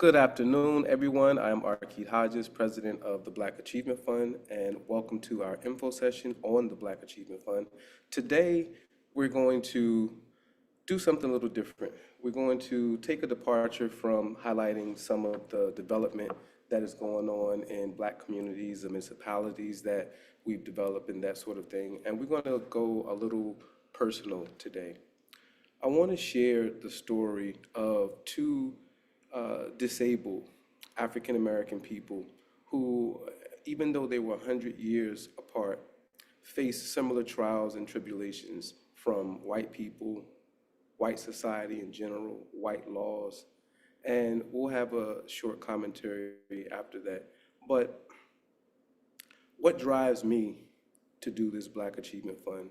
Good afternoon, everyone. I am Arkid Hodges, president of the Black Achievement Fund, and welcome to our info session on the Black Achievement Fund. Today, we're going to do something a little different. We're going to take a departure from highlighting some of the development that is going on in Black communities and municipalities that we've developed and that sort of thing, and we're going to go a little personal today. I want to share the story of two disabled African-American people who, even though they were 100 years apart, faced similar trials and tribulations from white people, white society in general, white laws, and we'll have a short commentary after that. But what drives me to do this Black Achievement Fund,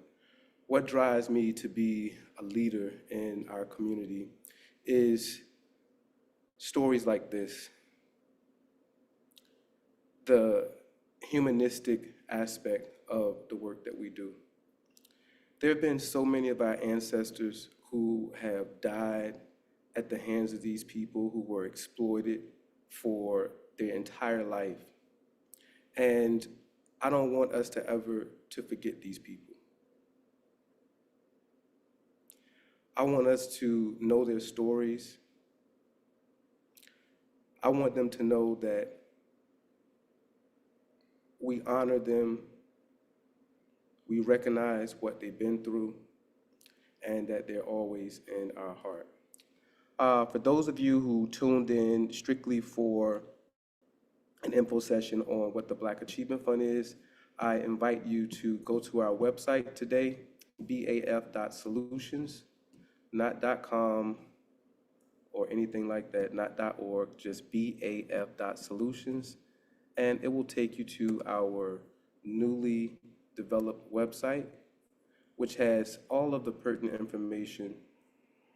what drives me to be a leader in our community is stories like this, the humanistic aspect of the work that we do. There have been so many of our ancestors who have died at the hands of these people who were exploited for their entire life. And I don't want us to ever to forget these people. I want us to know their stories. I want them to know that we honor them, we recognize what they've been through, and that they're always in our heart. For those of you who tuned in strictly for an info session on what the Black Achievement Fund is, I invite you to go to our website today, baf.solutions, not .com, or anything like that, not .org, just baf.solutions, and it will take you to our newly developed website, which has all of the pertinent information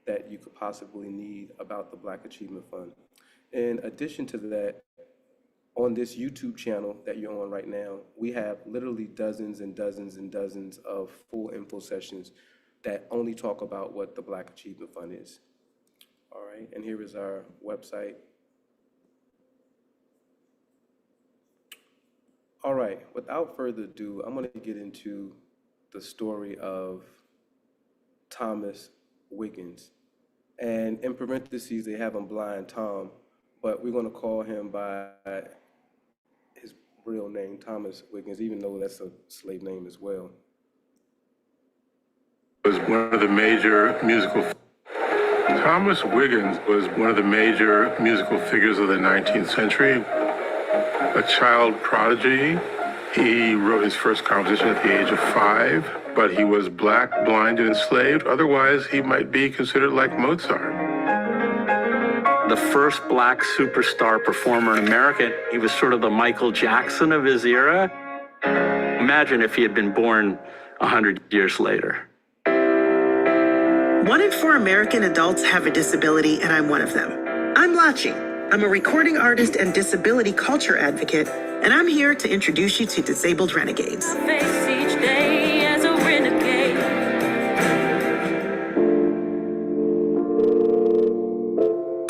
that you could possibly need about the Black Achievement Fund. In addition to that, on this YouTube channel that you're on right now, we have literally dozens and dozens and dozens of full info sessions that only talk about what the Black Achievement Fund is. All right, and here is our website. All right, without further ado, I'm going to get into the story of Thomas Wiggins. And in parentheses, they have him Blind Tom, but we're going to call him by his real name, Thomas Wiggins, even though that's a slave name as well. Was one of the major musical Thomas Wiggins was one of the major musical figures of the 19th century. A child prodigy, he wrote his first composition at the age of 5, but he was black, blind, and enslaved. Otherwise, he might be considered like Mozart. The first black superstar performer in America, he was sort of the Michael Jackson of his era. Imagine if he had been born 100 years later. 1 in 4 American adults have a disability, and I'm one of them. I'm Lachi. I'm a recording artist and disability culture advocate, and I'm here to introduce you to Disabled Renegades. Face each day as a renegade.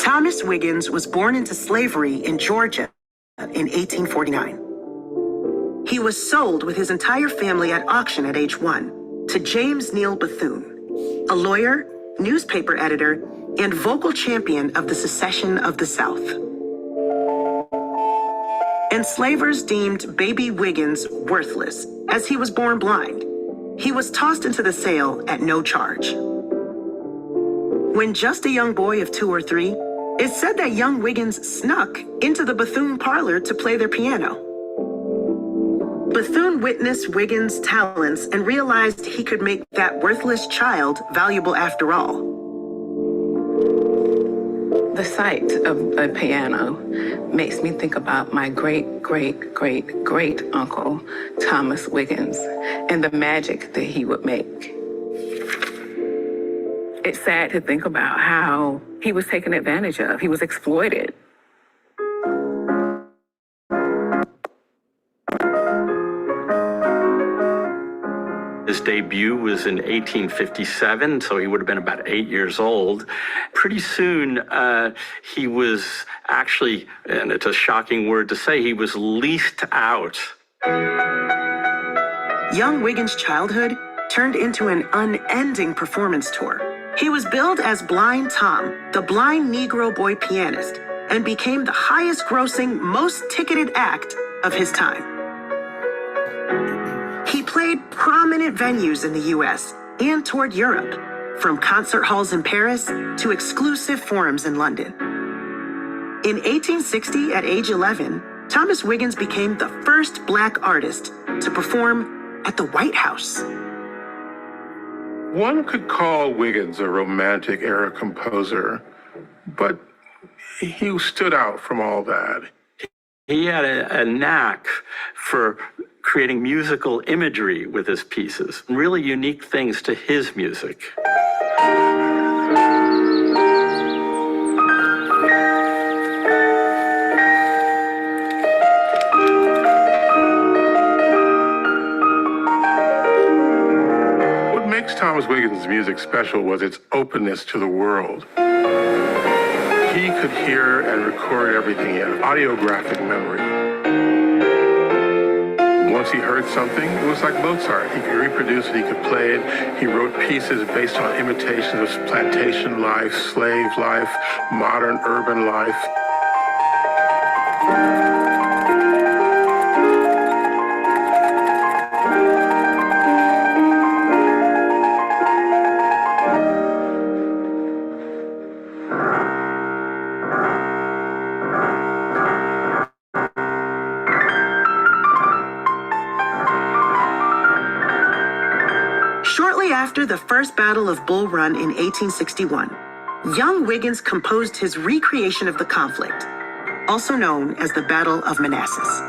Thomas Wiggins was born into slavery in Georgia in 1849. He was sold with his entire family at auction at age 1 to James Neal Bethune, a lawyer, newspaper editor, and vocal champion of the secession of the South. Enslavers deemed baby Wiggins worthless, as he was born blind. He was tossed into the sale at no charge. When just a young boy of 2 or 3, it's said that young Wiggins snuck into the Bethune parlor to play their piano. Bethune witnessed Wiggins' talents and realized he could make that worthless child valuable after all. The sight of a piano makes me think about my great uncle, Thomas Wiggins, and the magic that he would make. It's sad to think about how he was taken advantage of. He was exploited. His debut was in 1857, so he would have been about 8 years old. Pretty soon, he was actually, and it's a shocking word to say, he was leased out. Young Wiggins' childhood turned into an unending performance tour. He was billed as Blind Tom, the blind Negro boy pianist, and became the highest-grossing, most ticketed act of his time. He played prominent venues in the U.S. and toured Europe, from concert halls in Paris to exclusive forums in London. In 1860, at age 11, Thomas Wiggins became the first Black artist to perform at the White House. One could call Wiggins a romantic era composer, but he stood out from all that. He had a knack for creating musical imagery with his pieces, really unique things to his music. What makes Thomas Wiggins' music special was its openness to the world. He could hear and record everything. He had audiographic memory. Once he heard something, it was like Mozart. He could reproduce it, he could play it. He wrote pieces based on imitations of plantation life, slave life, modern urban life. Shortly after the First Battle of Bull Run in 1861, young Wiggins composed his recreation of the conflict, also known as the Battle of Manassas.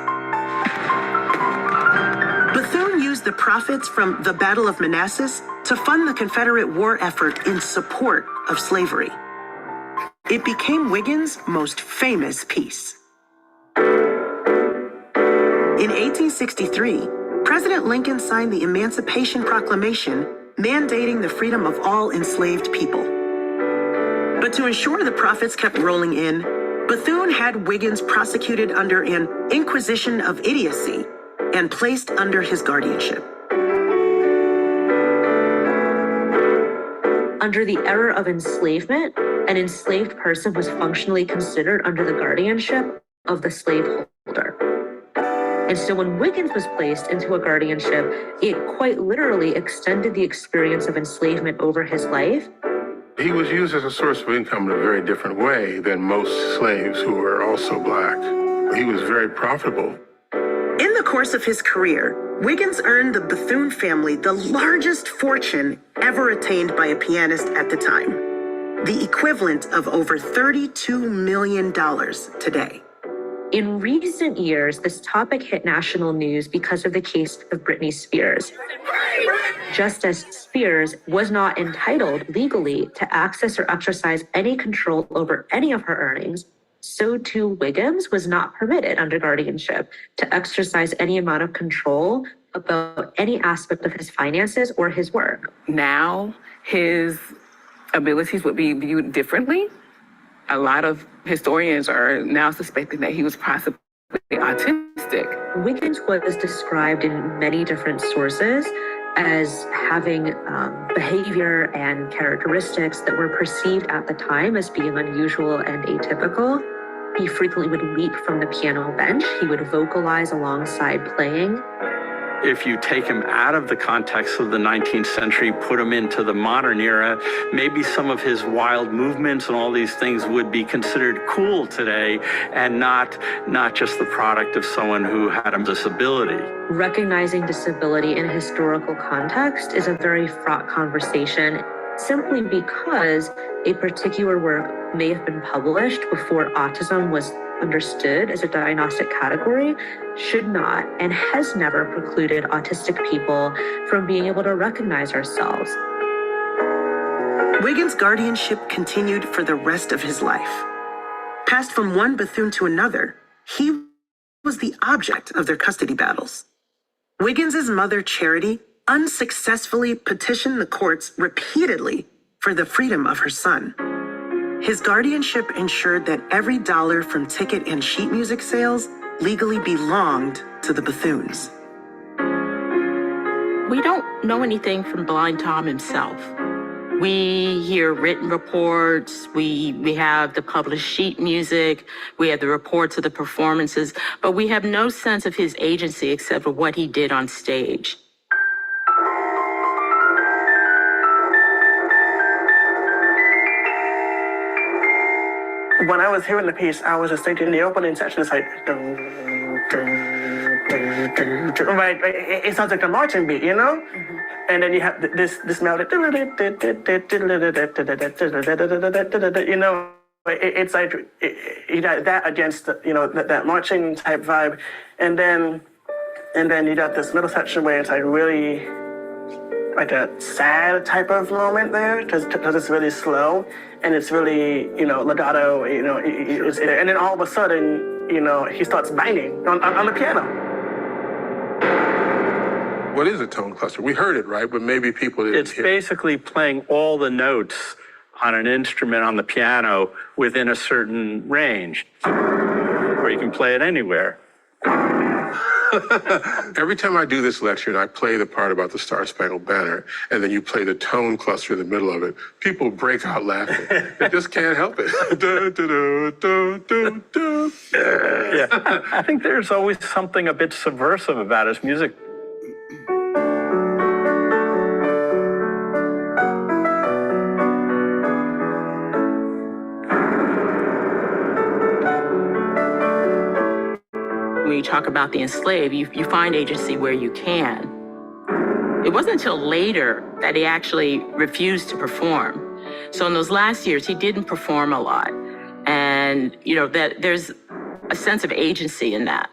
Bethune used the profits from the Battle of Manassas to fund the Confederate war effort in support of slavery. It became Wiggins' most famous piece. In 1863, President Lincoln signed the Emancipation Proclamation, mandating the freedom of all enslaved people. But to ensure the profits kept rolling in, Bethune had Wiggins prosecuted under an inquisition of idiocy and placed under his guardianship. Under the era of enslavement, an enslaved person was functionally considered under the guardianship of the slaveholder. And so when Wiggins was placed into a guardianship, it quite literally extended the experience of enslavement over his life. He was used as a source of income in a very different way than most slaves who were also Black. He was very profitable. In the course of his career, Wiggins earned the Bethune family the largest fortune ever attained by a pianist at the time, the equivalent of over $32 million today. In recent years, this topic hit national news because of the case of Britney Spears. Just as Spears was not entitled legally to access or exercise any control over any of her earnings, so too Wiggins was not permitted under guardianship to exercise any amount of control about any aspect of his finances or his work. Now, his abilities would be viewed differently. A lot of historians are now suspecting that he was possibly autistic. Wiggins was described in many different sources as having behavior and characteristics that were perceived at the time as being unusual and atypical. He frequently would leap from the piano bench. He would vocalize alongside playing. If you take him out of the context of the 19th century, put him into the modern era, maybe some of his wild movements and all these things would be considered cool today and not just the product of someone who had a disability. Recognizing disability in a historical context is a very fraught conversation, simply because a particular work may have been published before autism was understood as a diagnostic category should not and has never precluded autistic people from being able to recognize ourselves. Wiggins' guardianship continued for the rest of his life. Passed from one Bethune to another, he was the object of their custody battles. Wiggins' mother, Charity, unsuccessfully petitioned the courts repeatedly for the freedom of her son. His guardianship ensured that every dollar from ticket and sheet music sales legally belonged to the Bethunes. We don't know anything from Blind Tom himself. We hear written reports, we have the published sheet music, we have the reports of the performances, but we have no sense of his agency except for what he did on stage. When I was hearing the piece, I was just thinking the opening section is like, dun, dun, dun, dun, dun, right? It sounds like a marching beat, you know? Mm-hmm. And then you have this melody, you know? It's like you got that against that marching type vibe, and then you got this middle section where it's like really like a sad type of moment there because it's really slow and it's really legato, and then all of a sudden he starts banging on the piano. What is a tone cluster? We heard it, right? But maybe people didn't It's hear basically playing all the notes on an instrument on the piano within a certain range, or you can play it anywhere. Every time I do this lecture and I play the part about the Star Spangled Banner, and then you play the tone cluster in the middle of it, people break out laughing. They just can't help it. Yeah, I think there's always something a bit subversive about his music. When you talk about the enslaved, you find agency where you can. It wasn't until later that he actually refused to perform. So in those last years, he didn't perform a lot. And, that there's a sense of agency in that.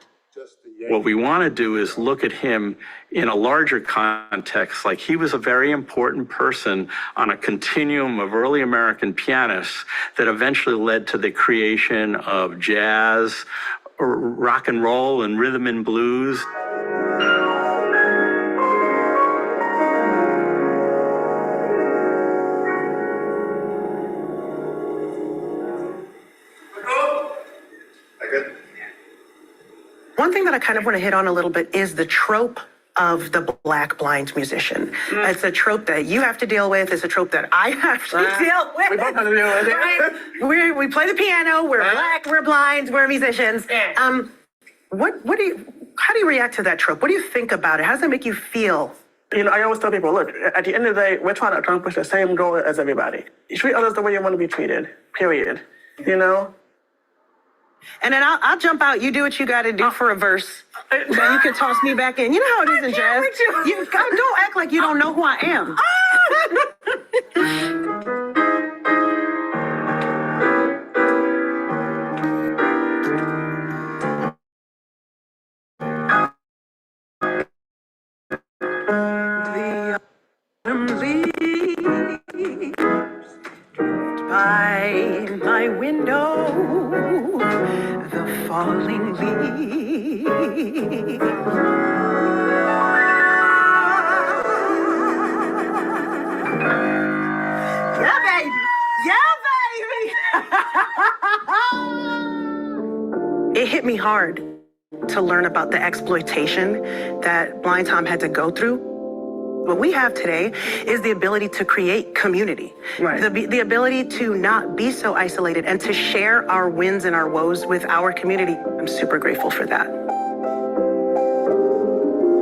What we want to do is look at him in a larger context, like he was a very important person on a continuum of early American pianists that eventually led to the creation of jazz, or rock and roll, and rhythm and blues. One thing that I kind of want to hit on a little bit is the trope of the Black blind musician. It's a trope that you have to deal with. It's a trope that I have to deal with. We both have to deal with it. Right? We play the piano. We're Black. We're blind. We're musicians. Yeah. How do you react to that trope? What do you think about it? How does it make you feel? I always tell people, look, at the end of the day, we're trying to accomplish the same goal as everybody. You treat others the way you want to be treated, period. And then I'll jump out. You do what you got to do for a verse. Then you can toss me back in. You know how it is in jazz. Don't act like you don't know who I am. The autumn leaves by my window, the falling leaves. Yeah, baby. Yeah, baby. It hit me hard to learn about the exploitation that Blind Tom had to go through. What we have today is the ability to create community, Right. the ability to not be so isolated and to share our wins and our woes with our community. I'm super grateful for that.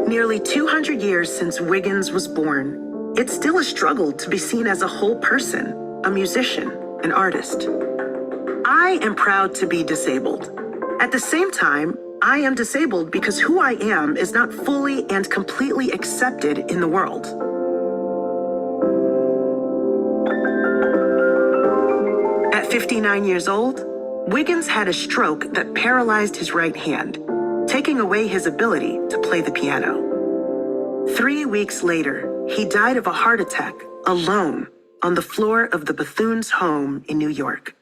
Nearly 200 years since Wiggins was born, it's still a struggle to be seen as a whole person, a musician, an artist. I am proud to be disabled. At the same time, I am disabled because who I am is not fully and completely accepted in the world. At 59 years old, Wiggins had a stroke that paralyzed his right hand, taking away his ability to play the piano. 3 weeks later, he died of a heart attack alone on the floor of the Bethunes' home in New York.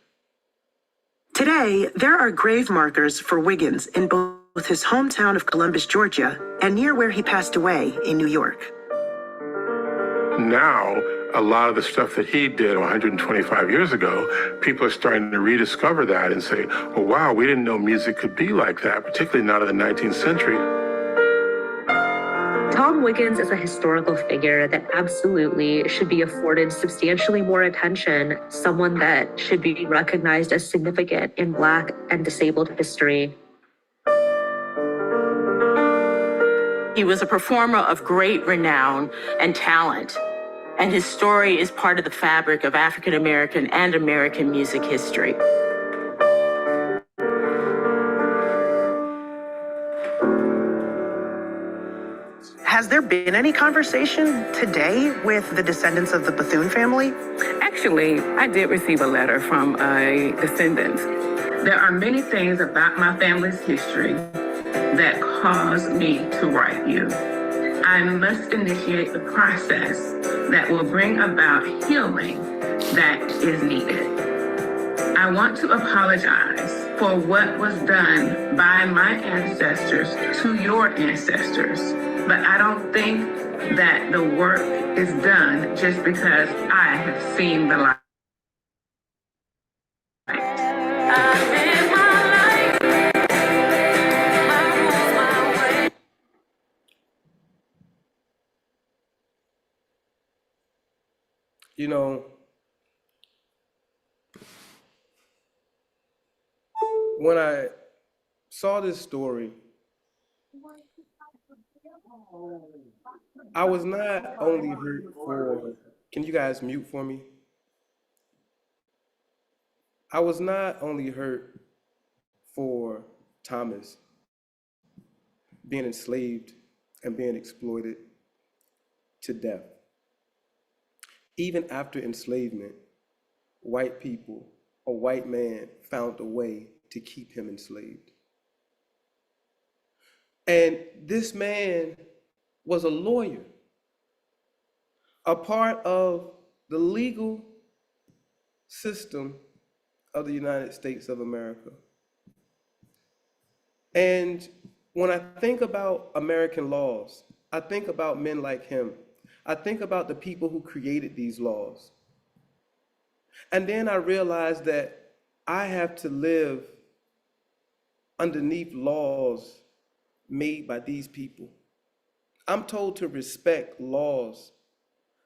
Today, there are grave markers for Wiggins in both his hometown of Columbus, Georgia, and near where he passed away in New York. Now, a lot of the stuff that he did 125 years ago, people are starting to rediscover that and say, oh, wow, we didn't know music could be like that, particularly not in the 19th century. Tom Wiggins is a historical figure that absolutely should be afforded substantially more attention, someone that should be recognized as significant in Black and disabled history. He was a performer of great renown and talent, and his story is part of the fabric of African American and American music history. Has there been any conversation today with the descendants of the Bethune family? Actually, I did receive a letter from a descendant. There are many things about my family's history that caused me to write you. I must initiate the process that will bring about healing that is needed. I want to apologize for what was done by my ancestors to your ancestors, but I don't think that the work is done just because I have seen the light. You know, when I saw this story, I was not only hurt for, can you guys mute for me? I was not only hurt for Thomas being enslaved and being exploited to death. Even after enslavement, white people, a white man found a way to keep him enslaved. And this man was a lawyer, a part of the legal system of the United States of America. And when I think about American laws, I think about men like him. I think about the people who created these laws. And then I realized that I have to live underneath laws made by these people. I'm told to respect laws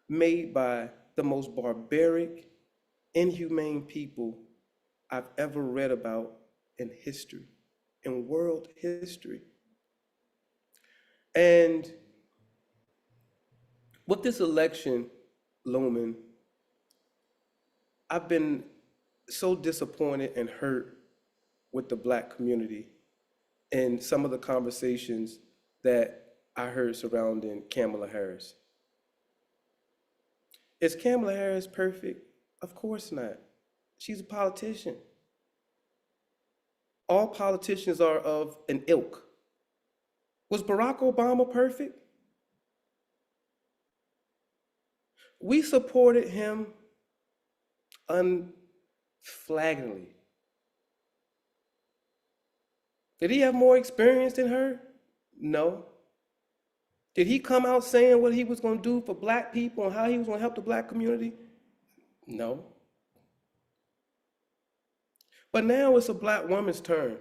made by the most barbaric, inhumane people I've ever read about in history, in world history. And with this election looming, I've been so disappointed and hurt with the Black community and some of the conversations that I heard surrounding Kamala Harris. Is Kamala Harris perfect? Of course not. She's a politician. All politicians are of an ilk. Was Barack Obama perfect? We supported him unflaggingly. Did he have more experience than her? No. Did he come out saying what he was going to do for Black people and how he was going to help the Black community? No. But now it's a Black woman's turn.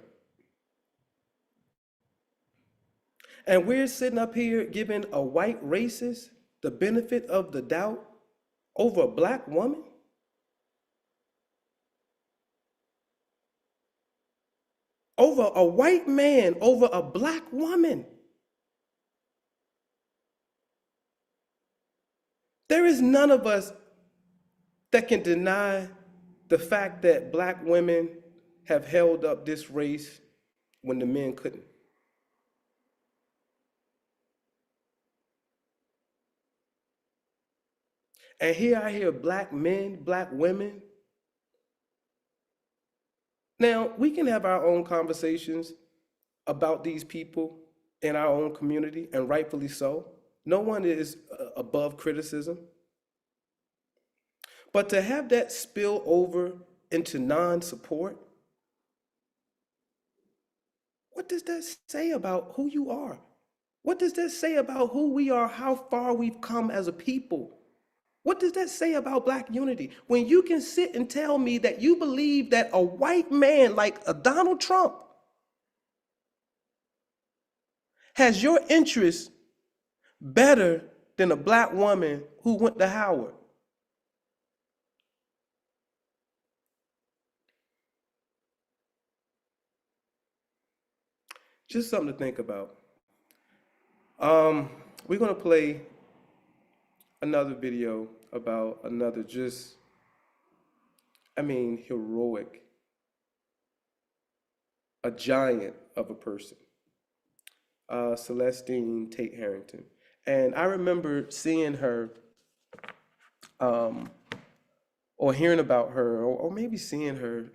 And we're sitting up here giving a white racist the benefit of the doubt over a Black woman? Over a white man, over a Black woman. There is none of us that can deny the fact that Black women have held up this race when the men couldn't. And here I hear Black men, Black women. Now, we can have our own conversations about these people in our own community, and rightfully so. No one is above criticism. But to have that spill over into non-support, what does that say about who you are? What does that say about who we are, how far we've come as a people? What does that say about Black unity? When you can sit and tell me that you believe that a white man like a Donald Trump has your interests better than a Black woman who went to Howard. Just something to think about. We're gonna play another video about another heroic, a giant of a person, Celestine Tate Harrington. And I remember seeing her, or hearing about her, or maybe seeing her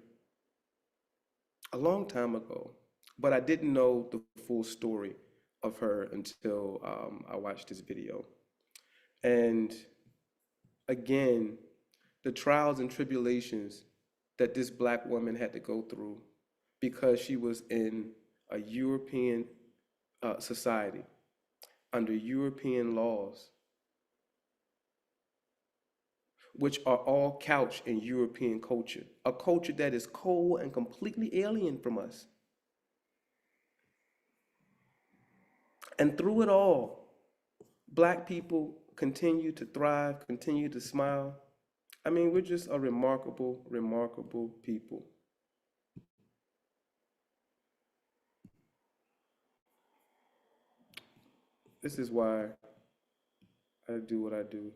a long time ago, but I didn't know the full story of her until I watched this video. And again, the trials and tribulations that this Black woman had to go through because she was in a European society, under European laws, which are all couched in European culture, a culture that is cold and completely alien from us. And through it all, Black people continue to thrive, continue to smile. I mean, we're just a remarkable, remarkable people. This is why I do what I do.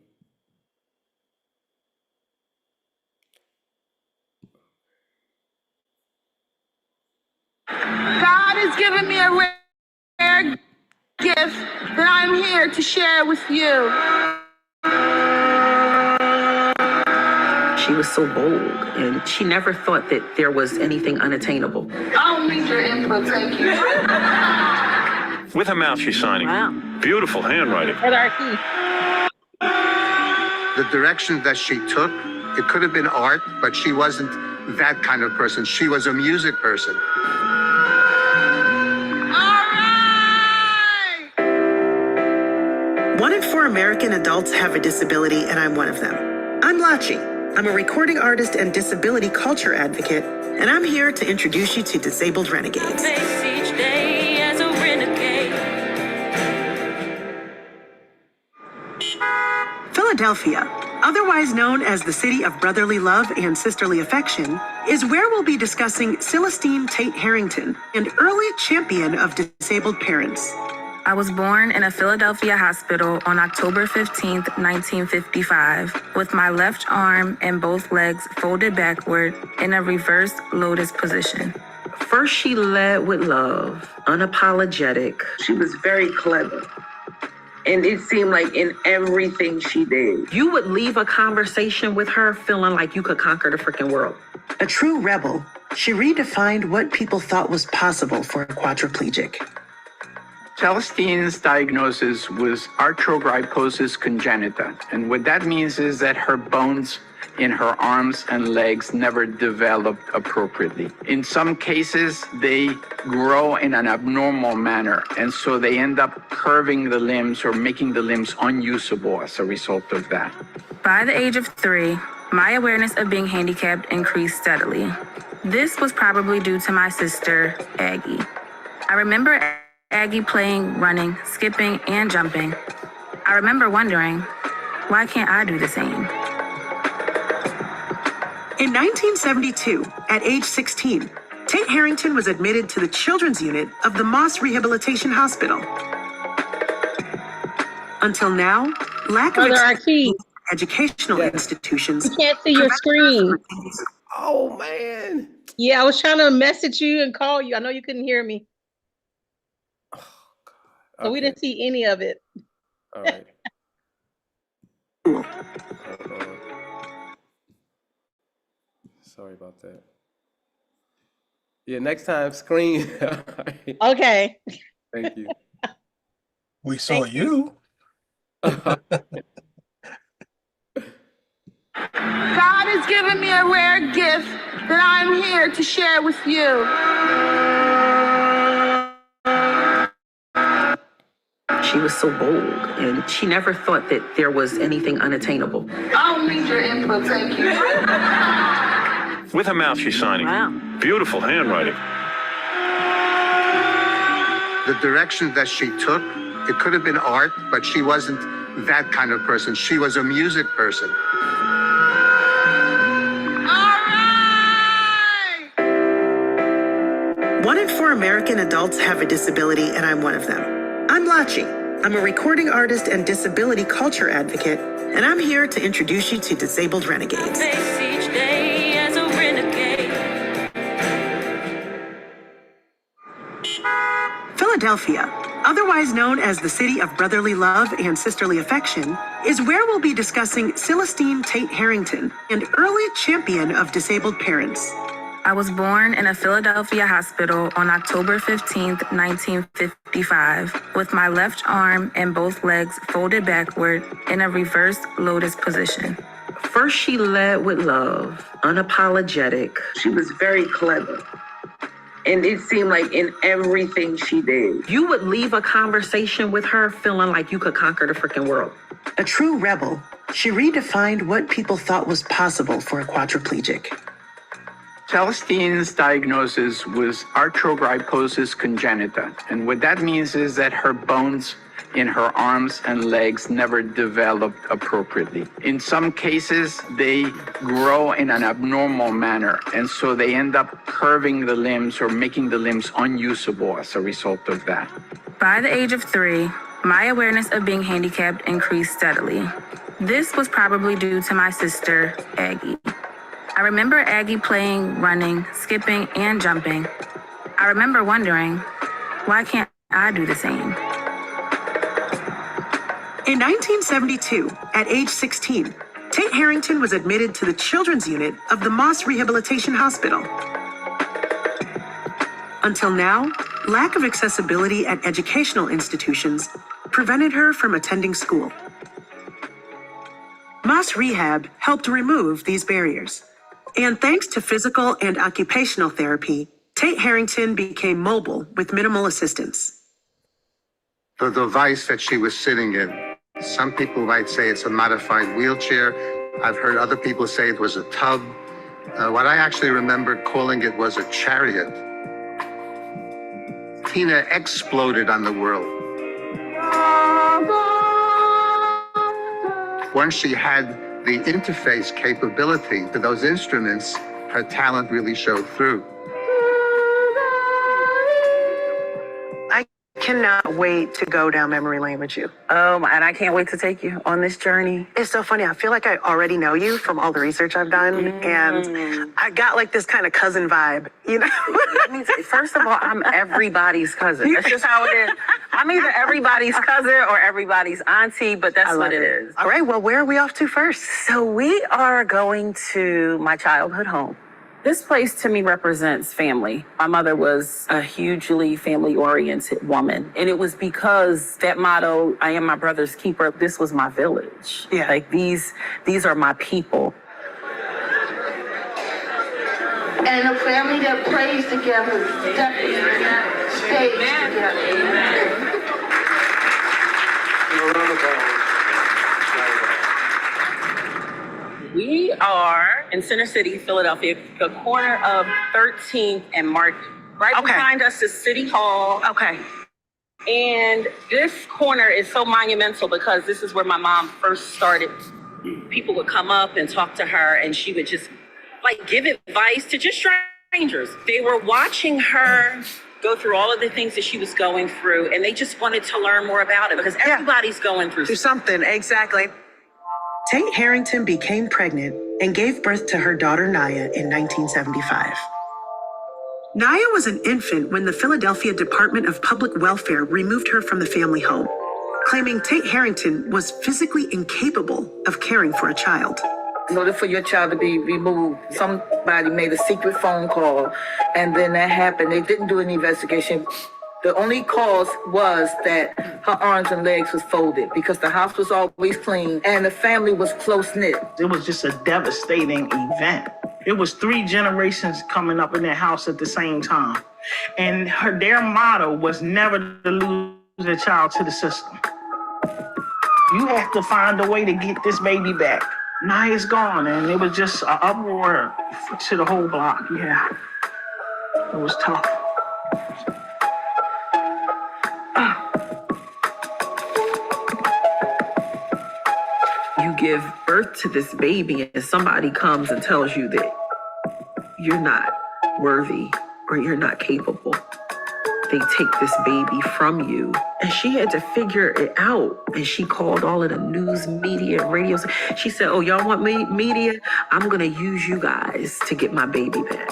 God has given me a rare gift that I'm here to share with you. She was so bold, and she never thought that there was anything unattainable. I don't need your input, thank you. With her mouth, she's signing. Wow. Beautiful handwriting. The direction that she took, it could have been art, but she wasn't that kind of person. She was a music person. One in 4 American adults have a disability, and I'm one of them. I'm Lachi. I'm a recording artist and disability culture advocate, and I'm here to introduce you to Disabled Renegades. Face each day as a renegade. Philadelphia, otherwise known as the city of brotherly love and sisterly affection, is where we'll be discussing Celestine Tate Harrington, an early champion of disabled parents. I was born in a Philadelphia hospital on October 15th, 1955, with my left arm and both legs folded backward in a reverse lotus position. First, she led with love, unapologetic. She was very clever. And it seemed like in everything she did. You would leave a conversation with her feeling like you could conquer the freaking world. A true rebel, she redefined what people thought was possible for a quadriplegic. Celestine's diagnosis was arthrogryposis congenita. And what that means is that her bones in her arms and legs never developed appropriately. In some cases, they grow in an abnormal manner, and so they end up curving the limbs or making the limbs unusable as a result of that. By the age of 3, my awareness of being handicapped increased steadily. This was probably due to my sister, Aggie. I remember Aggie playing, running, skipping, and jumping. I remember wondering, why can't I do the same? In 1972, at age 16, Tate Harrington was admitted to the children's unit of the Moss Rehabilitation Hospital. Until now, lack of educational institutions. You can't see your screen. Oh, man. Yeah, I was trying to message you and call you. I know you couldn't hear me. So we didn't see any of it. All right. Sorry about that. Yeah, next time, screen. Okay. Thank you. We saw you. God has given me a rare gift that I'm here to share with you. She was so bold, and she never thought that there was anything unattainable. I don't need your input, thank you. With her mouth, she's signing. Wow. Beautiful handwriting. The direction that she took, it could have been art, but she wasn't that kind of person. She was a music person. One in 4 American adults have a disability, and I'm one of them. I'm Lachi. I'm a recording artist and disability culture advocate, and I'm here to introduce you to Disabled Renegades. Face each day as a renegade. Philadelphia, otherwise known as the city of brotherly love and sisterly affection, is where we'll be discussing Celestine Tate Harrington, an early champion of disabled parents. I was born in a Philadelphia hospital on October 15th, 1955, with my left arm and both legs folded backward in a reversed lotus position. First, she led with love, unapologetic. She was very clever. And it seemed like in everything she did. You would leave a conversation with her feeling like you could conquer the freaking world. A true rebel, she redefined what people thought was possible for a quadriplegic. Celestine's diagnosis was arthrogryposis congenita. And what that means is that her bones in her arms and legs never developed appropriately. In some cases, they grow in an abnormal manner, and so they end up curving the limbs or making the limbs unusable as a result of that. By the age of 3, my awareness of being handicapped increased steadily. This was probably due to my sister, Aggie. I remember Aggie playing, running, skipping, and jumping. I remember wondering, why can't I do the same? In 1972, at age 16, Tate Harrington was admitted to the children's unit of the Moss Rehabilitation Hospital. Until now, lack of accessibility at educational institutions prevented her from attending school. Moss Rehab helped remove these barriers. And thanks to physical and occupational therapy, Tate Harrington became mobile with minimal assistance. The device that she was sitting in, some people might say it's a modified wheelchair. I've heard other people say it was a tub. What I actually remember calling it was a chariot. Tina exploded on the world. Once she had the interface capability to those instruments, her talent really showed through. I cannot wait to go down memory lane with you. And I can't wait to take you on this journey. It's so funny. I feel like I already know you from all the research I've done, and I got like this kind of cousin vibe, you know? First of all, I'm everybody's cousin. That's just how it is. I'm either everybody's cousin or everybody's auntie, but that's what it is. All right, well, where are we off to first? So we are going to my childhood home. This place to me represents family. My mother was a hugely family-oriented woman. And it was because that motto, I am my brother's keeper, this was my village. Yeah. Like these are my people. And a family that prays together, definitely stays together. We are in Center City, Philadelphia, the corner of 13th and Market. Right behind us is City Hall. Okay. And this corner is so monumental because this is where my mom first started. People would come up and talk to her, and she would just like give advice to just strangers. They were watching her go through all of the things that she was going through, and they just wanted to learn more about it because everybody's going through something. Exactly. Tate Harrington became pregnant and gave birth to her daughter Naya in 1975. Naya was an infant when the Philadelphia Department of Public Welfare removed her from the family home, claiming Tate Harrington was physically incapable of caring for a child. In order for your child to be removed, somebody made a secret phone call, and then that happened. They didn't do an investigation. The only cause was that her arms and legs was folded because the house was always clean and the family was close-knit. It was just a devastating event. It was 3 generations coming up in that house at the same time. And their motto was never to lose a child to the system. You have to find a way to get this baby back. Naya's gone, and it was just an uproar to the whole block. Yeah, it was tough. You give birth to this baby and somebody comes and tells you that you're not worthy or you're not capable. They take this baby from you. And she had to figure it out. And she called all of the news media, radios. She said, oh, y'all want media? I'm gonna use you guys to get my baby back.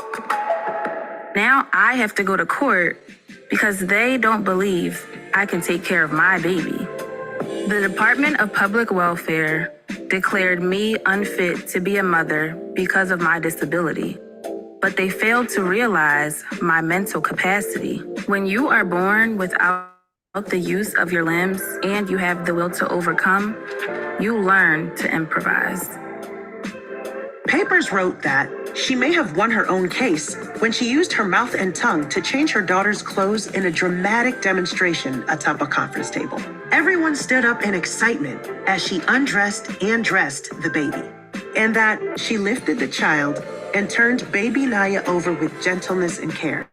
Now I have to go to court because they don't believe I can take care of my baby. The Department of Public Welfare declared me unfit to be a mother because of my disability. But they failed to realize my mental capacity. When you are born without the use of your limbs and you have the will to overcome, you learn to improvise. Papers wrote that she may have won her own case when she used her mouth and tongue to change her daughter's clothes in a dramatic demonstration atop a conference table. Everyone stood up in excitement as she undressed and dressed the baby, and that she lifted the child and turned baby Naya over with gentleness and care.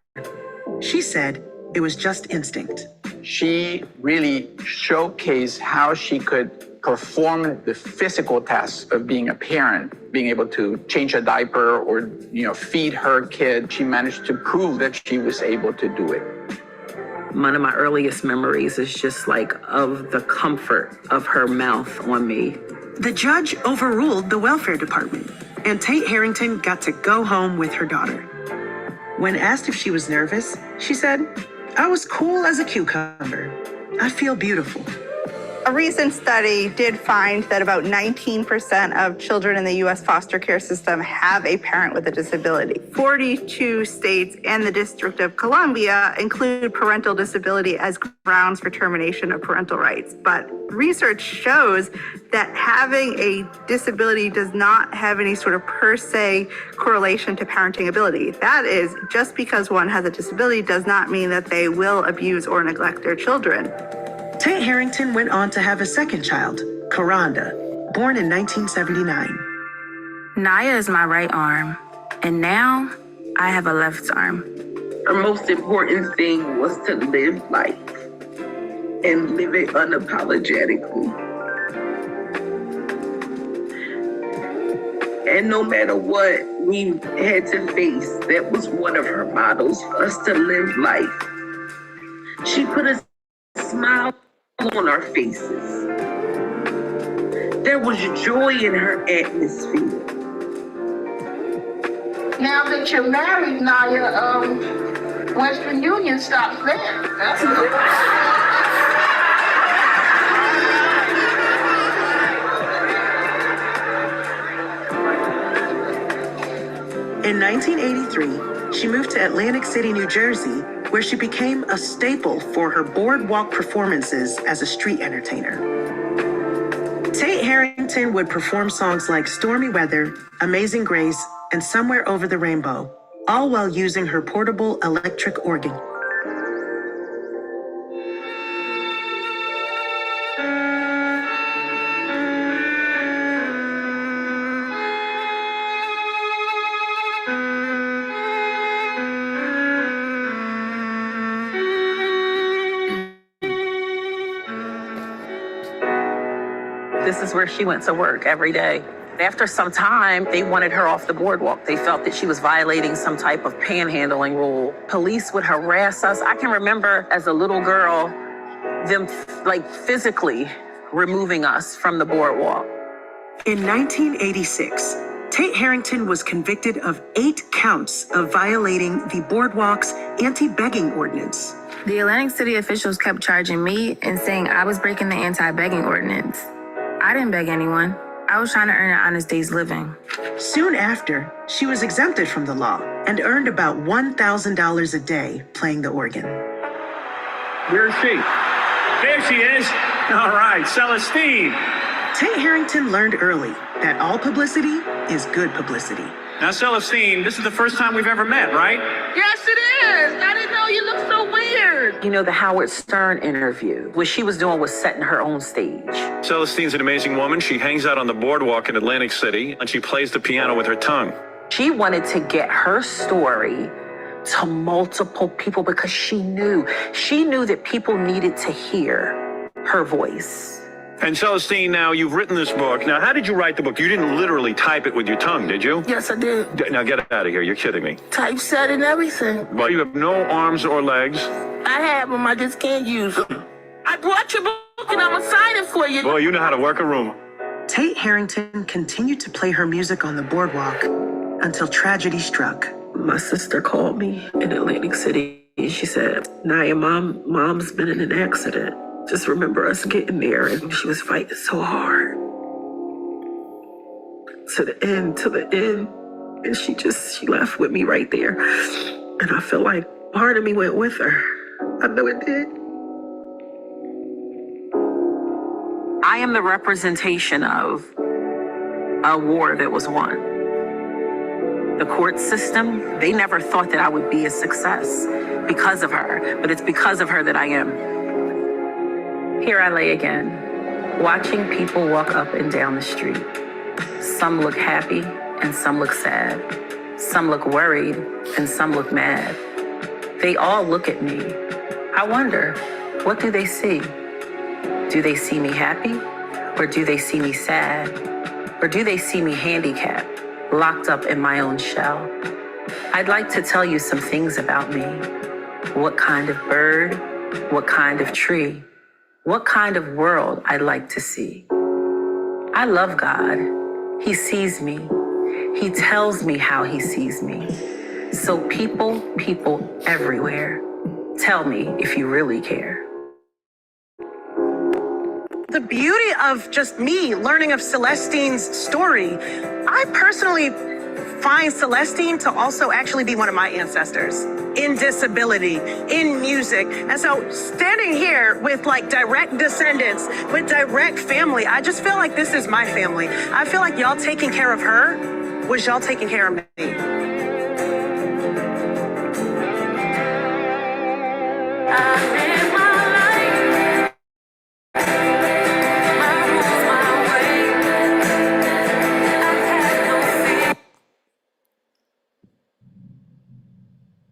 She said it was just instinct. She really showcased how she could perform the physical tasks of being a parent, being able to change a diaper or, feed her kid. She managed to prove that she was able to do it. One of my earliest memories is just like of the comfort of her mouth on me. The judge overruled the welfare department, and Tate Harrington got to go home with her daughter. When asked if she was nervous, she said, I was cool as a cucumber. I feel beautiful. A recent study did find that about 19% of children in the U.S. foster care system have a parent with a disability. 42 states and the District of Columbia include parental disability as grounds for termination of parental rights. But research shows that having a disability does not have any sort of per se correlation to parenting ability. That is, just because one has a disability does not mean that they will abuse or neglect their children. Tate Harrington went on to have a second child, Karanda, born in 1979. Naya is my right arm, and now I have a left arm. Her most important thing was to live life and live it unapologetically. And no matter what we had to face, that was one of her mottos for us to live life. She put a smile on our faces. There was joy in her atmosphere. Now that you're married, Naya, Western Union stops there. That's In 1983, she moved to Atlantic City, New Jersey, where she became a staple for her boardwalk performances as a street entertainer. Tate Harrington would perform songs like Stormy Weather, Amazing Grace, and Somewhere Over the Rainbow, all while using her portable electric organ. This is where she went to work every day. After some time, they wanted her off the boardwalk. They felt that she was violating some type of panhandling rule. Police would harass us. I can remember as a little girl, them physically removing us from the boardwalk. In 1986, Tate Harrington was convicted of 8 counts of violating the boardwalk's anti-begging ordinance. The Atlantic City officials kept charging me and saying I was breaking the anti-begging ordinance. I didn't beg anyone. I was trying to earn an honest day's living. Soon after, she was exempted from the law and earned about $1,000 a day playing the organ. Where is she? There she is. All right, Celestine. Tate Harrington learned early that all publicity is good publicity. Now, Celestine, this is the first time we've ever met, right? Yes, it is. I didn't know you looked so weird. You know, the Howard Stern interview, what she was doing was setting her own stage. Celestine's an amazing woman. She hangs out on the boardwalk in Atlantic City, and she plays the piano with her tongue. She wanted to get her story to multiple people because she knew that people needed to hear her voice. And Celestine, now you've written this book. Now, how did you write the book? You didn't literally type it with your tongue, did you? Yes, I did. Now get out of here. You're kidding me. Typeset and everything. Well, you have no arms or legs. I have them, I just can't use them. I brought your book and I'm gonna sign it for you. Boy, you know how to work a room. Tate Harrington continued to play her music on the boardwalk until tragedy struck. My sister called me in Atlantic City. She said, Naya, mom's been in an accident. Just remember us getting there, and she was fighting so hard. To the end. And she left with me right there. And I feel like part of me went with her. I know it did. I am the representation of a war that was won. The court system, they never thought that I would be a success because of her, but it's because of her that I am. Here I lay again, watching people walk up and down the street. Some look happy and some look sad. Some look worried and some look mad. They all look at me. I wonder, what do they see? Do they see me happy? Or do they see me sad? Or do they see me handicapped, locked up in my own shell? I'd like to tell you some things about me. What kind of bird? What kind of tree? What kind of world I'd like to see. I love God. He sees me. He tells me how he sees me. So people everywhere, tell me if you really care. The beauty of just me learning of Celestine's story, I personally find Celestine to also actually be one of my ancestors in disability, in music. And so standing here with like direct descendants, with direct family, I just feel like this is my family. I feel like y'all taking care of her was y'all taking care of me.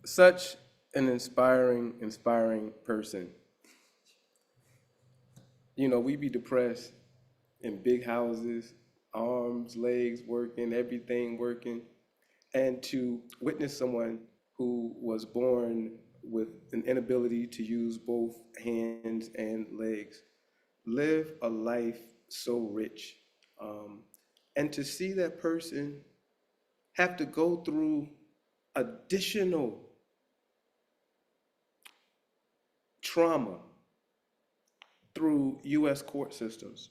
Such an inspiring person. You know, we be depressed in big houses, arms, legs working, everything working. And to witness someone who was born with an inability to use both hands and legs live a life so rich. And to see that person have to go through additional trauma through US court systems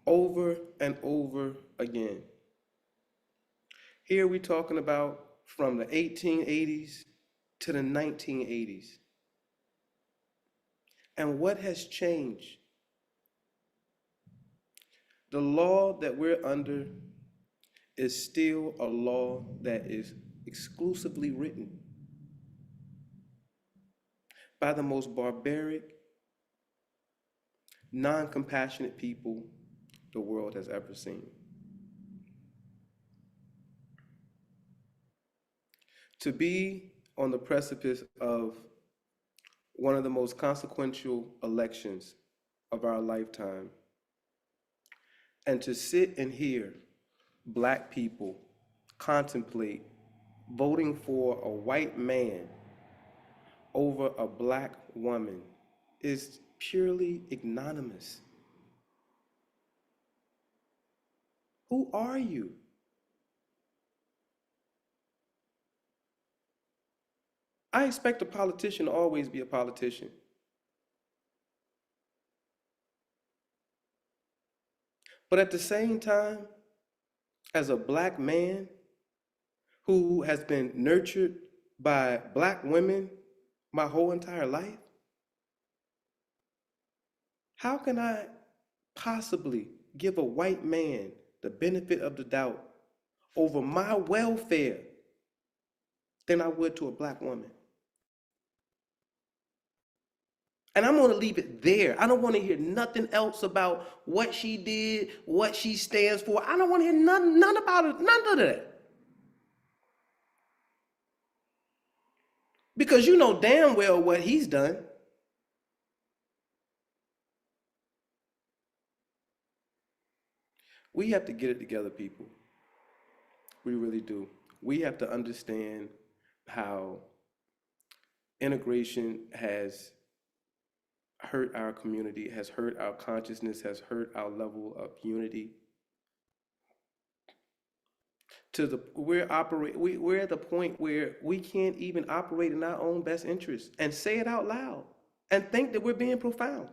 over and over again. Here we're talking about from the 1880s to the 1980s. And what has changed? The law that we're under is still a law that is exclusively written by the most barbaric, non-compassionate people the world has ever seen. To be on the precipice of one of the most consequential elections of our lifetime, and to sit and hear Black people contemplate voting for a white man over a Black woman is purely ignominious. Who are you? I expect a politician to always be a politician. But at the same time, as a Black man who has been nurtured by Black women my whole entire life, how can I possibly give a white man the benefit of the doubt over my welfare than I would to a black woman. And I'm going to leave it there. I don't want to hear nothing else about what she did, what she stands for. I don't want to hear none about it, none of that. Because you know damn well what he's done. We have to get it together, people. We really do. We have to understand how integration has hurt our community, has hurt our consciousness, has hurt our level of unity. We're at the point where we can't even operate in our own best interest and say it out loud and think that we're being profound.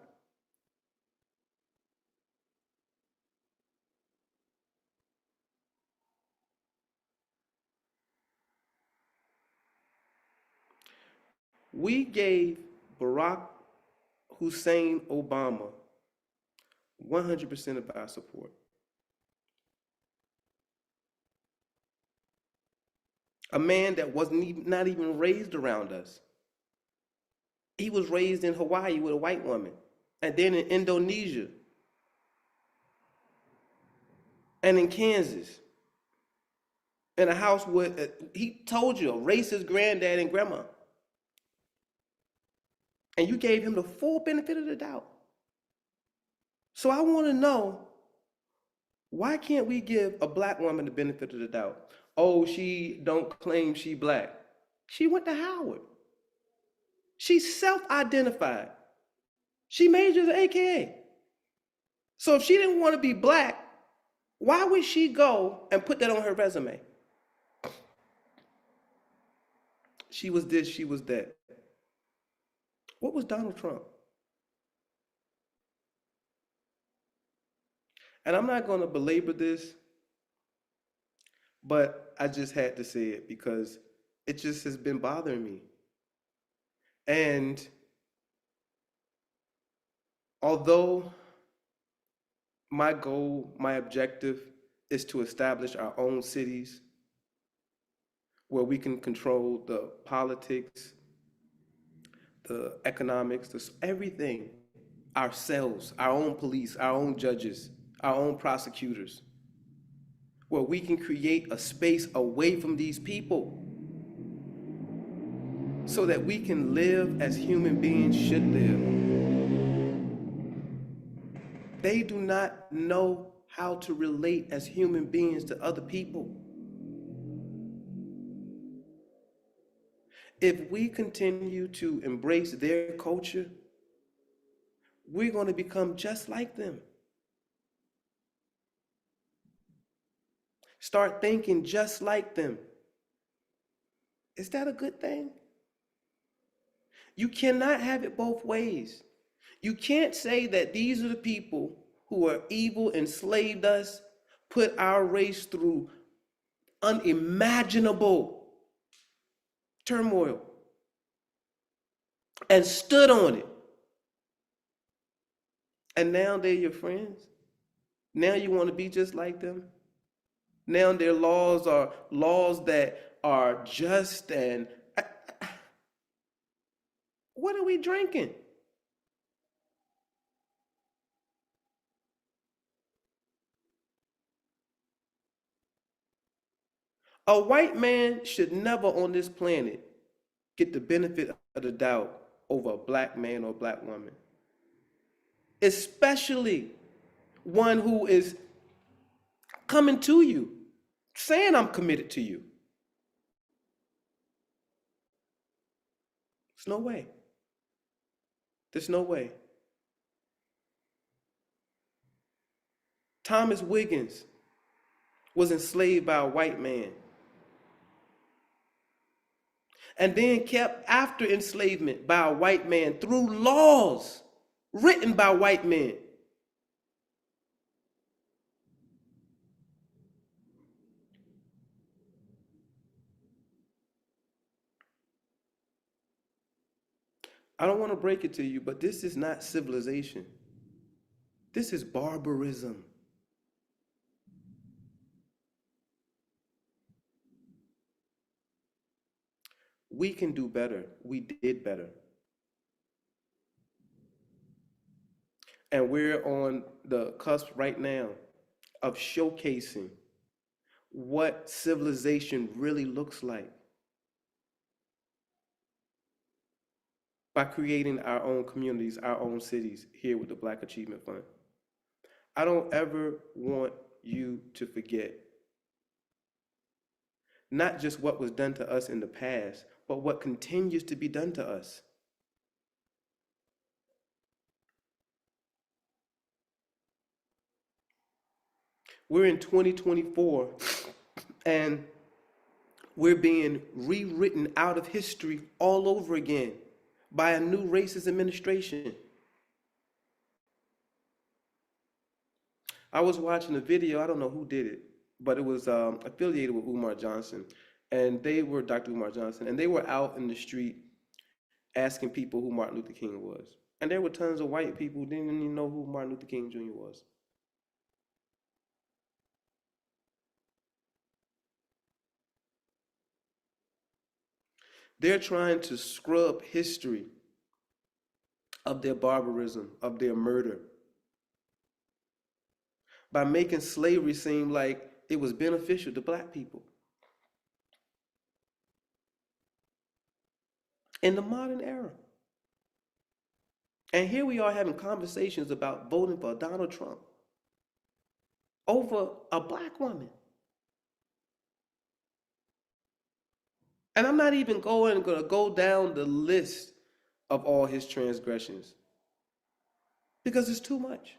We gave Barack Hussein Obama 100% of our support. A man that not even raised around us. He was raised in Hawaii with a white woman, and then in Indonesia, and in Kansas, in a house with, he told you, a racist granddad and grandma. And you gave him the full benefit of the doubt. So I want to know, why can't we give a black woman the benefit of the doubt? Oh, she don't claim she black. She went to Howard. She's self-identified. She majors at AKA. So if she didn't want to be black, why would she go and put that on her resume? She was this, she was that. What was Donald Trump? And I'm not going to belabor this, but I just had to say it because it just has been bothering me. And although my goal, my objective is to establish our own cities where we can control the politics, the economics, everything ourselves, our own police, our own judges, our own prosecutors, where we can create a space away from these people so that we can live as human beings should live. They do not know how to relate as human beings to other people. If we continue to embrace their culture, we're going to become just like them. Start thinking just like them. Is that a good thing? You cannot have it both ways. You can't say that these are the people who are evil, enslaved us, put our race through unimaginable turmoil, and stood on it. And now they're your friends. Now you want to be just like them. Now their laws are laws that are just, and what are we drinking? A white man should never on this planet get the benefit of the doubt over a black man or black woman, especially one who is coming to you, saying I'm committed to you. There's no way. There's no way. Thomas Wiggins was enslaved by a white man and then kept after enslavement by a white man through laws written by white men. I don't want to break it to you, but this is not civilization. This is barbarism. We can do better. We did better. And we're on the cusp right now of showcasing what civilization really looks like by creating our own communities, our own cities here with the Black Achievement Fund. I don't ever want you to forget not just what was done to us in the past, but what continues to be done to us. We're in 2024 and we're being rewritten out of history all over again by a new racist administration. I was watching a video, I don't know who did it, but it was affiliated with Umar Johnson, and they were Dr. Umar Johnson, and they were out in the street asking people who Martin Luther King was. And there were tons of white people who didn't even know who Martin Luther King Jr. was. They're trying to scrub history of their barbarism, of their murder, by making slavery seem like it was beneficial to black people. In the modern era. And here we are having conversations about voting for Donald Trump over a black woman. And I'm not even going to go down the list of all his transgressions because it's too much.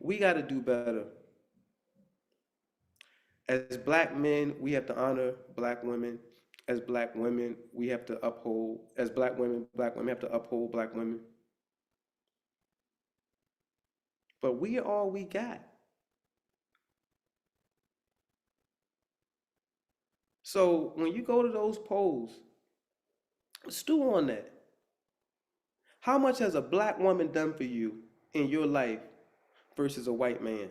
We got to do better. As black men, we have to honor black women. As black women, we have to uphold, as black women have to uphold black women. But we are all we got. So when you go to those polls, stew on that. How much has a black woman done for you in your life versus a white man?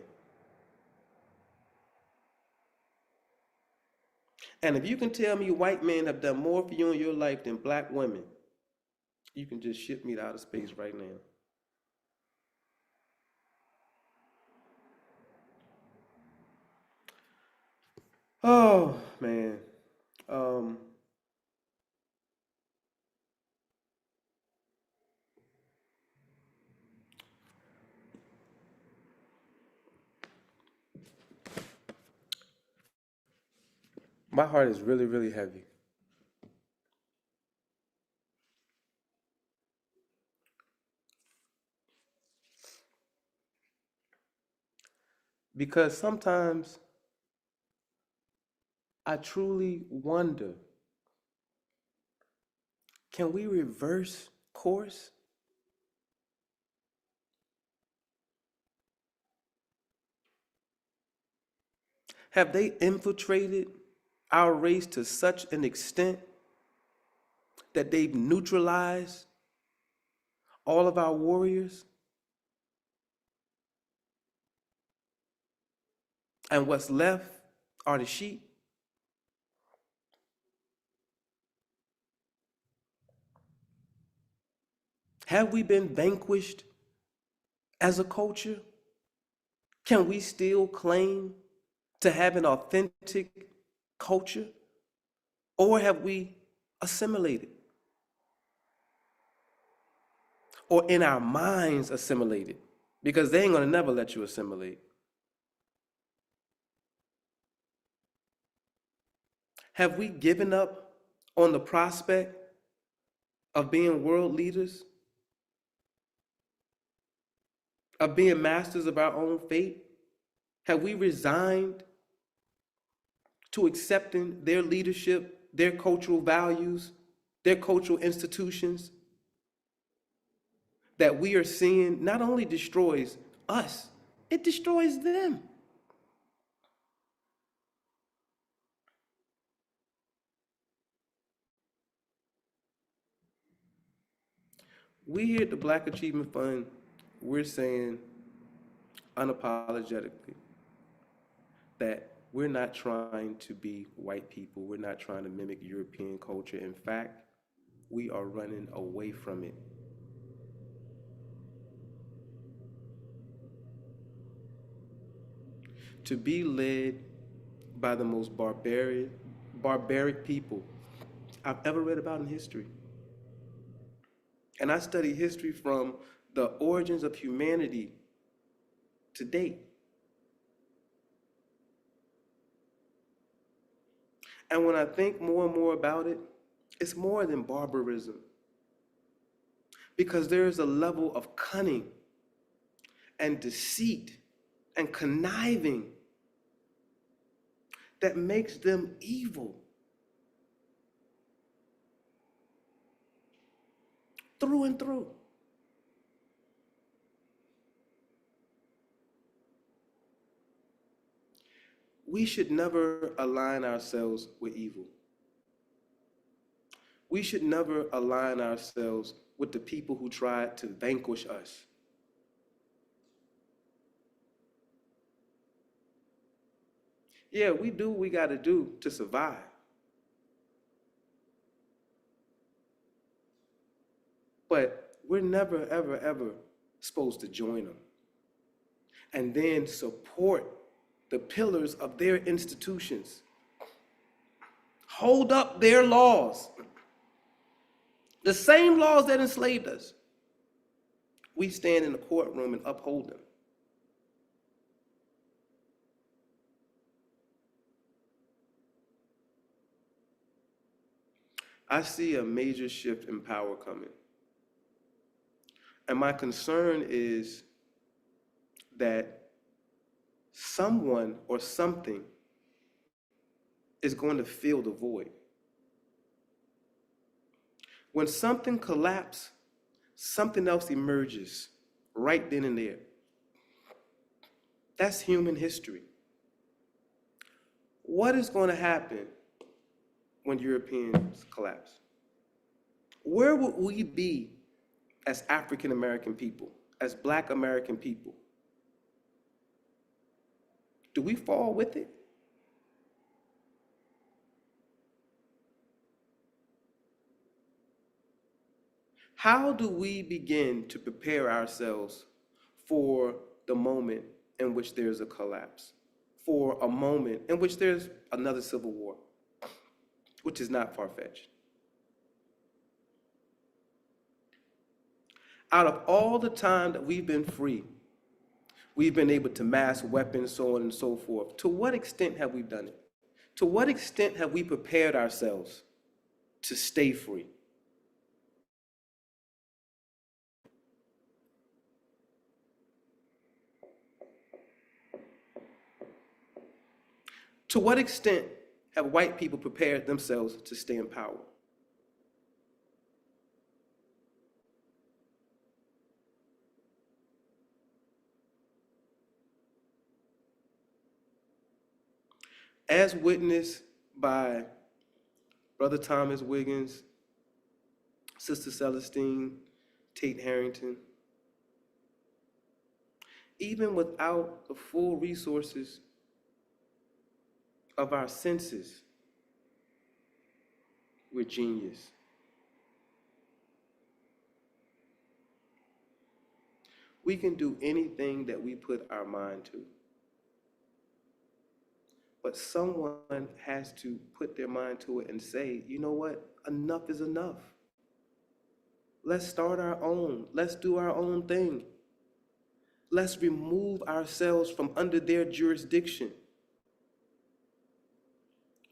And if you can tell me white men have done more for you in your life than black women, you can just ship me to outer space right now. Oh, man. My heart is really, really heavy. Because sometimes I truly wonder, can we reverse course? Have they infiltrated our race to such an extent that they've neutralized all of our warriors? And what's left are the sheep? Have we been vanquished as a culture? Can we still claim to have an authentic culture? Or have we assimilated? Or in our minds assimilated? Because they ain't gonna never let you assimilate. Have we given up on the prospect of being world leaders? Of being masters of our own fate? Have we resigned to accepting their leadership, their cultural values, their cultural institutions that we are seeing not only destroys us, it destroys them? We here at the Black Achievement Fund, we're saying unapologetically, that we're not trying to be white people. We're not trying to mimic European culture. In fact, we are running away from it. To be led by the most barbaric people I've ever read about in history. And I study history from the origins of humanity to date. And when I think more and more about it, it's more than barbarism. Because there is a level of cunning and deceit and conniving that makes them evil. Through and through. We should never align ourselves with evil. We should never align ourselves with the people who tried to vanquish us. Yeah, we do what we got to do to survive. But we're never, ever, ever supposed to join them and then support the pillars of their institutions. Hold up their laws. The same laws that enslaved us. We stand in the courtroom and uphold them. I see a major shift in power coming. And my concern is that someone or something is going to fill the void. When something collapses, something else emerges right then and there. That's human history. What is going to happen when Europeans collapse? Where would we be as African American people, as Black American people? Do we fall with it? How do we begin to prepare ourselves for the moment in which there's a collapse, for a moment in which there's another civil war, which is not far-fetched? Out of all the time that we've been free, we've been able to mass weapons, so on and so forth. To what extent have we done it? To what extent have we prepared ourselves to stay free? To what extent have white people prepared themselves to stay in power? As witnessed by Brother Thomas Wiggins, Sister Celestine, Tate Harrington, even without the full resources of our senses, we're genius. We can do anything that we put our mind to. But someone has to put their mind to it and say, you know what? Enough is enough. Let's start our own. Let's do our own thing. Let's remove ourselves from under their jurisdiction.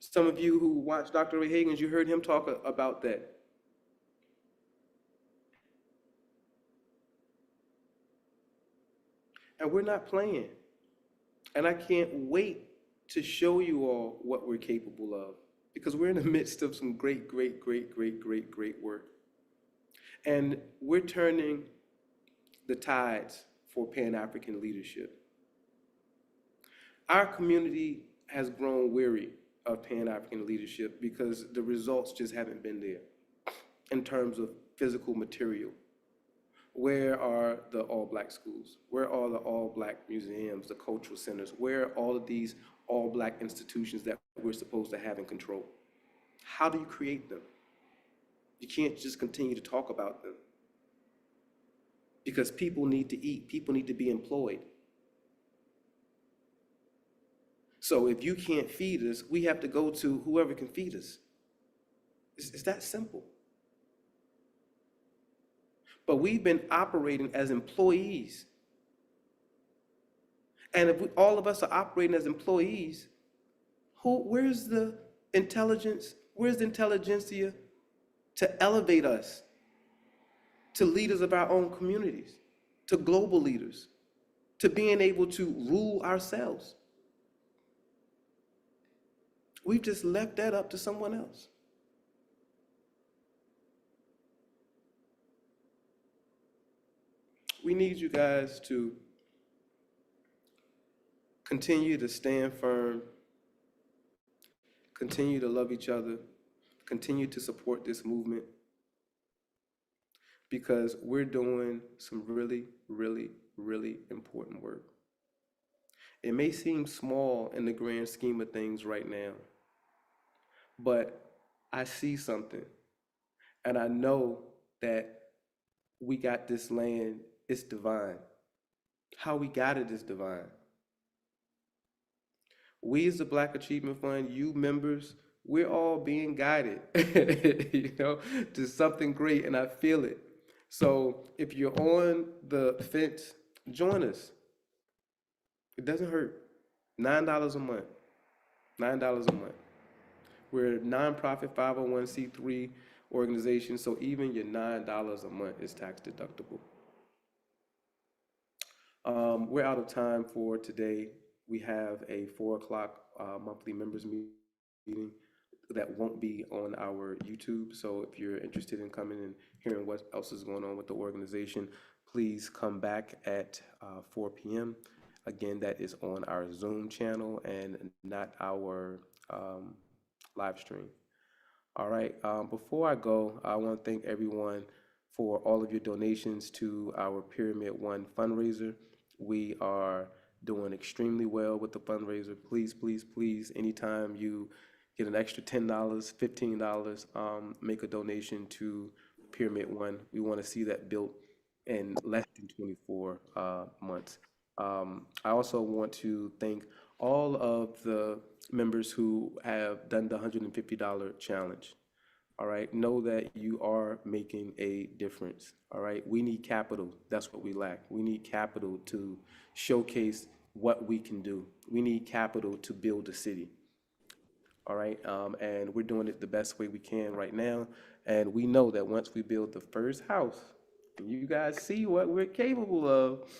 Some of you who watched Dr. Ray Higgins, you heard him talk about that. And we're not playing. And I can't wait to show you all what we're capable of, because we're in the midst of some great work. And we're turning the tides for Pan-African leadership. Our community has grown weary of Pan-African leadership because the results just haven't been there in terms of physical material. Where are the all-black schools? Where are the all-black museums, the cultural centers? Where are all of these all-black institutions that we're supposed to have in control? How do you create them? You can't just continue to talk about them, because people need to eat, people need to be employed. So if you can't feed us, we have to go to whoever can feed us. It's that simple. But we've been operating as employees. And if all of us are operating as employees, where's the intelligence, where's the intelligentsia to elevate us to leaders of our own communities, to global leaders, to being able to rule ourselves? We've just left that up to someone else. We need you guys to continue to stand firm, continue to love each other, continue to support this movement, because we're doing some really, really, really important work. It may seem small in the grand scheme of things right now, but I see something, and I know that we got this land. It's divine. How we got it is divine. We as the Black Achievement Fund, you members, we're all being guided, to something great, and I feel it. So if you're on the fence, join us. It doesn't hurt. $9 a month. $9 a month. We're a nonprofit 501c3 organization, so even your $9 a month is tax deductible. We're out of time for today. We have a 4 o'clock monthly members meeting that won't be on our YouTube. So if you're interested in coming and hearing what else is going on with the organization, please come back at 4 p.m. Again, that is on our Zoom channel and not our live stream. All right, before I go, I want to thank everyone for all of your donations to our Pyramid One fundraiser. We are doing extremely well with the fundraiser. Please, please, please, anytime you get an extra $10, $15, make a donation to Pyramid One. We want to see that built in less than 24 months. I also want to thank all of the members who have done the $150 challenge. All right, know that you are making a difference. All right, we need capital. That's what we lack. We need capital to showcase what we can do. We need capital to build a city. All right, and we're doing it the best way we can right now. And we know that once we build the first house, and you guys see what we're capable of,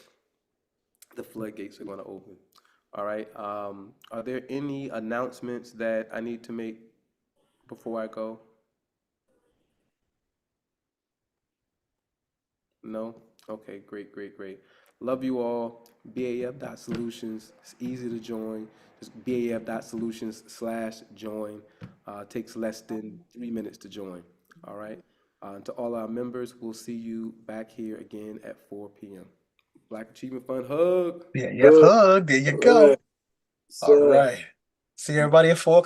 the floodgates are going to open. All right, are there any announcements that I need to make before I go? No? Okay, great, great, great. Love you all. BAF.solutions. It's easy to join. Just BAF.solutions/join. Takes less than 3 minutes to join. All right. To all our members, we'll see you back here again at 4 p.m. Black Achievement Fund hug. Yeah, hug. There you go. All right. See everybody at 4 o'clock.